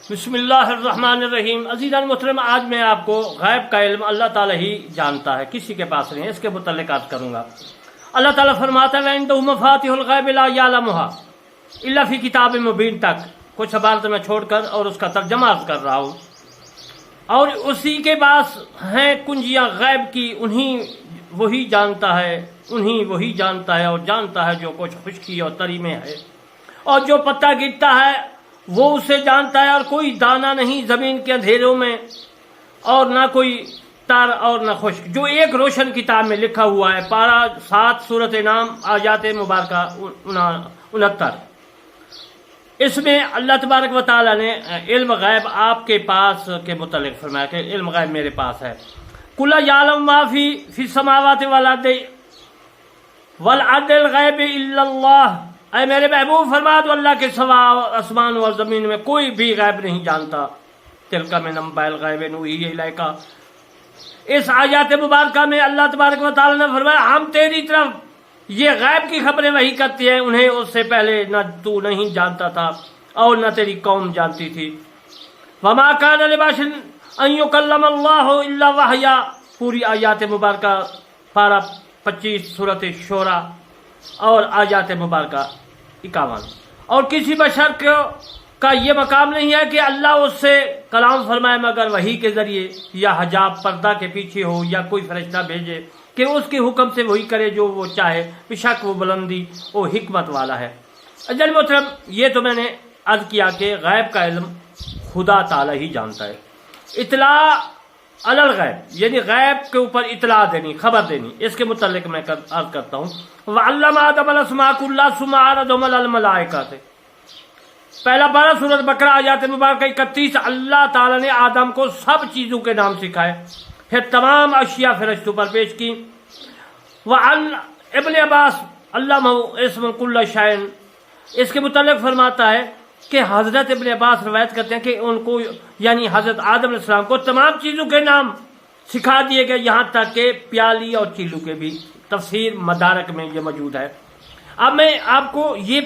بسم اللہ الرحمن الرحیم۔ عزیزان محترم، آج میں آپ کو غیب کا علم اللہ تعالیٰ ہی جانتا ہے، کسی کے پاس نہیں ہے، اس کے متعلق عرض کروں گا۔ اللہ تعالیٰ فرماتا ہے وَعِندَهُ مَفَاتِحُ الْغَيْبِ لَا يَعْلَمُهَا إِلَّا فِي کتاب مبین تک کچھ عبارت میں چھوڑ کر اور اس کا ترجمہ عرض کر رہا ہوں۔ اور اسی کے پاس ہیں کنجیاں غیب کی، وہی جانتا ہے اور جانتا ہے جو کچھ خشکی اور تری میں ہے، اور جو پتا گرتا ہے وہ اسے جانتا ہے، اور کوئی دانہ نہیں زمین کے اندھیروں میں، اور نہ کوئی تر اور نہ خشک، جو ایک روشن کتاب میں لکھا ہوا ہے۔ پارہ 7 سورۃ نام آیات مبارکہ 69۔ اس میں اللہ تبارک و تعالیٰ نے علم غیب آپ کے پاس کے متعلق فرمایا کہ علم غیب میرے پاس ہے۔ قُلْ یعلم ما فی السماوات والارض الغیب الا اللہ، اے میرے محبوب فرما دو اللہ کے سوا آسمان اور زمین میں کوئی بھی غیب نہیں جانتا۔ تلک من انباء الغیب نوحیہ الیک، اس آیات مبارکہ میں اللہ تبارک و تعالیٰ نے فرمایا ہم تیری طرف یہ غیب کی خبریں وحی کرتی ہیں، انہیں اس سے پہلے نہ تو نہیں جانتا تھا اور نہ تیری قوم جانتی تھی۔ وما کان لبشر ان یکلم اللہ الا وحیا، پوری آیات مبارکہ پارہ 25 سورۃ شورى اور آیات مبارکہ 51۔ اور کسی بشر کا یہ مقام نہیں ہے کہ اللہ اس سے کلام فرمائے مگر وحی کے ذریعے، یا حجاب پردہ کے پیچھے ہو، یا کوئی فرشتہ بھیجے کہ اس کے حکم سے وہی کرے جو وہ چاہے، بے شک وہ بلندی اور حکمت والا ہے۔ اجل محترم، یہ تو میں نے عرض کیا کہ غیب کا علم خدا تعالی ہی جانتا ہے۔ اطلاع علی الغیب یعنی غیب کے اوپر اطلاع دینی، خبر دینی، اس کے متعلق میں عرض کرتا ہوں۔ وَعَلَّمَ آدَمَ الْأَسْمَاءَ كُلَّهَا ثُمَّ عَرَضَهُمْ عَلَى الْمَلَائِكَةِ، پہلا پارہ سورۃ بقرہ آیات مبارکہ 31۔ اللہ تعالیٰ نے آدم کو سب چیزوں کے نام سکھائے، پھر تمام اشیاء فرشتوں پر پیش کی۔ وعن ابن عباس علمہ اسم کل شیء، اس کے متعلق فرماتا ہے کہ حضرت ابن عباس روایت کرتے ہیں کہ ان کو یعنی حضرت آدم علیہ السلام کو تمام چیزوں کے نام سکھا دیے گئے، یہاں تک کہ پیالی اور چیلو کے بھی۔ تفسیر مدارک میں یہ موجود ہے۔ اب میں آپ کو یہ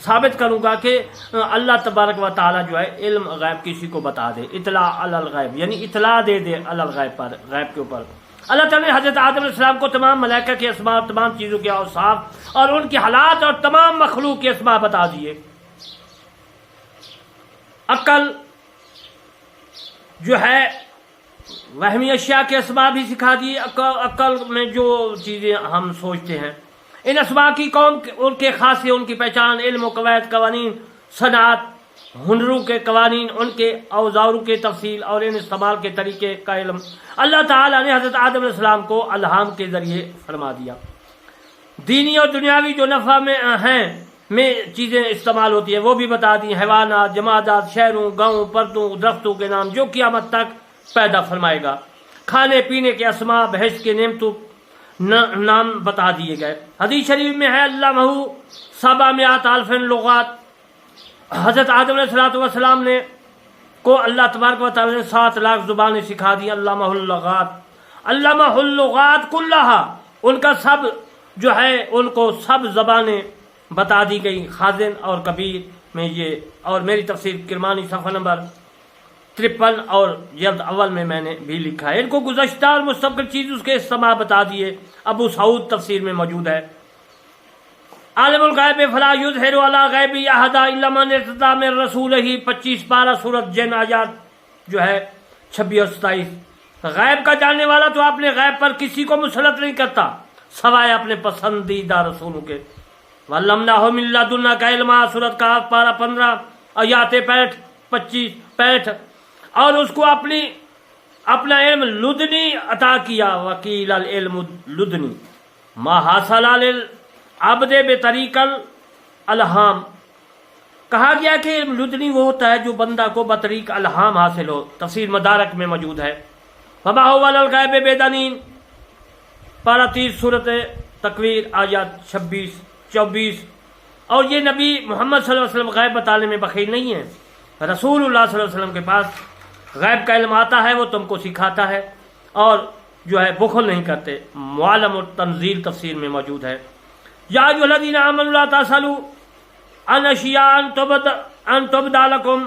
ثابت کروں گا کہ اللہ تبارک و تعالیٰ جو ہے علم غیب کسی کو بتا دے، اطلاع علی الغیب یعنی اطلاع دے علی الغیب پر، غیب کے اوپر۔ اللہ تعالیٰ نے حضرت آدم علیہ السلام کو تمام ملائکہ کے اسماء، تمام چیزوں کے اوصاف اور ان کے حالات اور تمام مخلوق کے اسماء بتا دیے۔ عقل جو ہے وہمی اشیاء کے اسماء بھی سکھا دیے، عقل میں جو چیزیں ہم سوچتے ہیں، ان اسماء کی قوم ان کے خاصے، ان کی پہچان، علم و قواعد، قوانین، صنعت، ہنروں کے قوانین، ان کے اوزاروں کے تفصیل اور ان استعمال کے طریقے کا علم اللہ تعالیٰ نے حضرت آدم علیہ السلام کو الہام کے ذریعے فرما دیا۔ دینی اور دنیاوی جو نفع میں چیزیں استعمال ہوتی ہیں وہ بھی بتا دی، حیوانات، جمادات، شہروں، گاؤں، پردوں، درختوں کے نام جو قیامت تک پیدا فرمائے گا، کھانے پینے کے اسماء، بہشت کے نعمتوں نام بتا دیے گئے۔ حدیث شریف میں ہے علمہ 700,000 لغات، حضرت آدم علیہ السلام نے کو اللہ تبارک و تعالیٰ نے 7 لاکھ زبانیں سکھا دی۔ علمہ اللغات کلہا، ان کا سب جو ہے ان کو سب زبانیں بتا دی گئی۔ خازن اور کبیر میں یہ، اور میری تفسیر کرمانی صفحہ نمبر 53 اور جلد اول میں نے بھی لکھا ہے۔ ان کو گزشتہ اور مستقبل چیز اس کے استعمال بتا دیے۔ ابو سعود تفسیر میں موجود ہے۔ عالم الغیب فلا یظہر علی غیبہ احدا الا من ارتضی من رسولہ، 25 پارہ سورۃ جن آیات جو ہے 26 اور 27۔ غیب کا جاننے والا تو اپنے غیب پر کسی کو مسلط نہیں کرتا سوائے اپنے پسندیدہ رسولوں کے۔ وَعَلَّمْنَاهُ مِن لَّدُنَّا عِلْمًا، سورۃ کہف پارہ 15 آیات 65۔ اور اس کو اپنا علم لدنی عطا کیا۔ وکیل العلم لدنی ما حاصل للعبد بطریق الالہام، کہا گیا کہ علم لدنی وہ ہوتا ہے جو بندہ کو بطریق الہام حاصل ہو۔ تفسیر مدارک میں موجود ہے۔ وما هو علی الغیب بدنین، پارہ 30 سورۃ تکویر آیات 26-24۔ اور یہ نبی محمد صلی اللہ علیہ وسلم غیب بتانے میں بخیل نہیں ہے۔ رسول اللہ صلی اللہ علیہ وسلم کے پاس غیب کا علم آتا ہے، وہ تم کو سکھاتا ہے اور جو ہے بخل نہیں کرتے۔ معلم التنزیل تفسیر میں موجود ہے۔ یا ایھا الذین آمنوا لا تسألوا عن اشیاء ان تبد لکم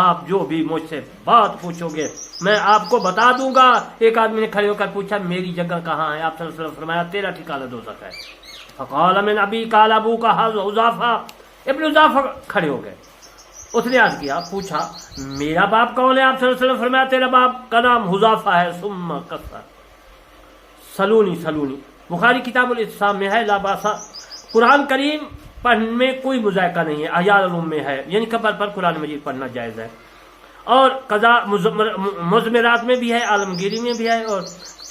آپ جو بھی مجھ سے بات پوچھو گے میں آپ کو بتا دوں گا۔ ایک آدمی نے کھڑے ہو کر پوچھا میری جگہ کہاں ہے؟ آپ صلی اللہ علیہ وسلم فرمایا تیرا ٹھکانہ دوزخ ہے۔ فقال من ابی، قال ابو کا حذافہ، ابن حذافہ کھڑے ہو گئے۔ اس نے عرض کیا، پوچھا میرا باپ کون ہے؟ آپ صلی اللہ علیہ وسلم فرمایا تیرا باپ کا نام حذافہ ہے۔ ثم قصر سلونی سلونی، بخاری کتاب الاسلام میں ہے، لا باسا، قرآن کریم پڑھنے میں کوئی مذائقہ نہیں ہے، احیاء العلوم میں ہے، یعنی قبر پر قرآن مجید پڑھنا جائز ہے، اور قضاء مضمرات میں بھی ہے، عالمگیری میں بھی ہے، اور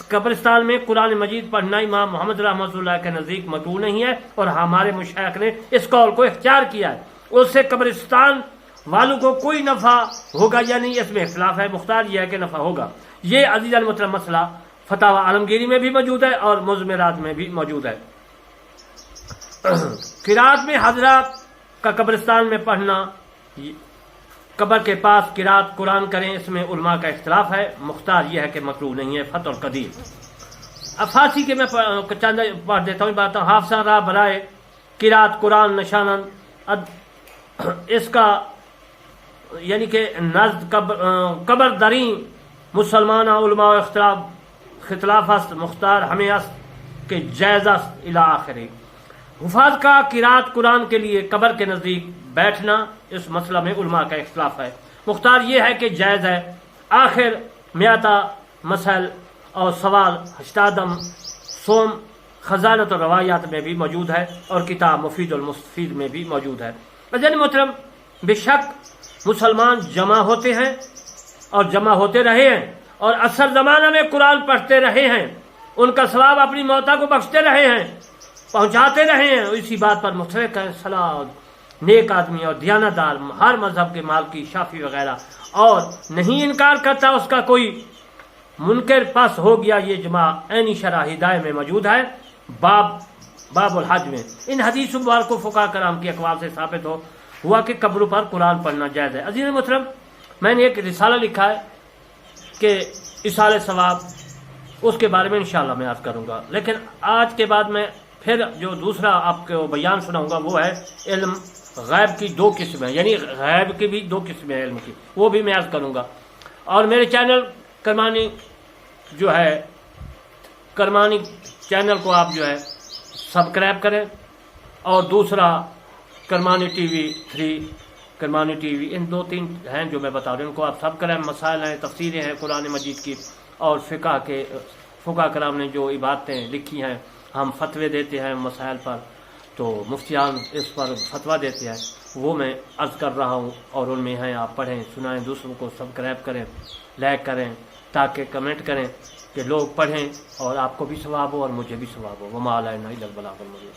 قبرستان میں قرآن مجید پڑھنا امام محمد رحمۃ اللہ کے نزدیک مطلوب نہیں ہے، اور ہمارے مشائخ نے اس قول کو اختیار کیا ہے۔ اس سے قبرستان والوں کو کوئی نفع ہوگا یا نہیں اس میں اختلاف ہے، مختار یہ ہے کہ نفع ہوگا۔ یہ عزیز المحترم مسئلہ فتاوی عالمگیری میں بھی موجود ہے اور مضمرات میں بھی موجود ہے۔ قرات میں حضرات کا قبرستان میں پڑھنا، قبر کے پاس قرات قرآن کریں، اس میں علماء کا اختلاف ہے، مختار یہ ہے کہ مکروہ نہیں ہے۔ فتح القدیر، اب فارسی کے میں چند پڑھ دیتا ہوں، بات حافظہ را برائے قرات قرآن نشانند، اس کا یعنی کہ نزد قبر دریں مسلمان علماء اختلاف است، مختار ہمیں است کہ جائز است الی آخری۔ حفاظ کا قرات قرآن کے لیے قبر کے نزدیک بیٹھنا، اس مسئلہ میں علماء کا اختلاف ہے، مختار یہ ہے کہ جائز ہے۔ آخر میاتا مسائل اور سوال ہشتادم سوم خزانت اور روایات میں بھی موجود ہے، اور کتاب مفید المستفید میں بھی موجود ہے۔ عزیز محترم، بے شک مسلمان جمع ہوتے ہیں اور جمع ہوتے رہے ہیں، اور اکثر زمانہ میں قرآن پڑھتے رہے ہیں، ان کا ثواب اپنی موتا کو بخشتے رہے ہیں، پہنچاتے رہے ہیں، اسی بات پر متفق ہے صلاح نیک آدمی اور دیانتدار ہر مذہب کے مالکی شافعی وغیرہ، اور نہیں انکار کرتا اس کا کوئی منکر پس ہو گیا۔ یہ جماع عینی شرح ہدایہ میں موجود ہے، باب الحج میں۔ ان حدیث مبارک کو فقہاء کرام کی اقوال سے ثابت ہوا کہ قبروں پر قرآن پڑھنا جائز ہے۔ عزیز محترم، میں نے ایک رسالہ لکھا ہے کہ ایصال ثواب، اس کے بارے میں انشاءاللہ میں عرض کروں گا، لیکن آج کے بعد میں پھر جو دوسرا آپ کو بیان سناؤں گا وہ ہے علم غیب کی دو قسمیں، یعنی غیب کی بھی دو قسمیں علم کی، وہ بھی میں عرض کروں گا۔ اور میرے چینل کرمانی جو ہے، کرمانی چینل کو آپ جو ہے سبسکرائب کریں، اور دوسرا Kirmani T V 3، Kirmani T V, ان دو تین ہیں جو میں بتا رہا ہوں، ان کو آپ سبسکرائب۔ مسائل ہیں، تفسیریں ہیں قرآن مجید کی، اور فقہ کرام نے جو عبادتیں لکھی ہیں، ہم فتوے دیتے ہیں مسائل پر، تو مفتیان اس پر فتویٰ دیتے ہیں، وہ میں عرض کر رہا ہوں، اور ان میں ہیں، آپ پڑھیں سنائیں، دوسروں کو سبسکرائب کریں، لائک کریں، تاکہ کمنٹ کریں کہ لوگ پڑھیں اور آپ کو بھی ثواب ہو اور مجھے بھی ثواب ہو۔ وما علینا الا البلاغ المبین۔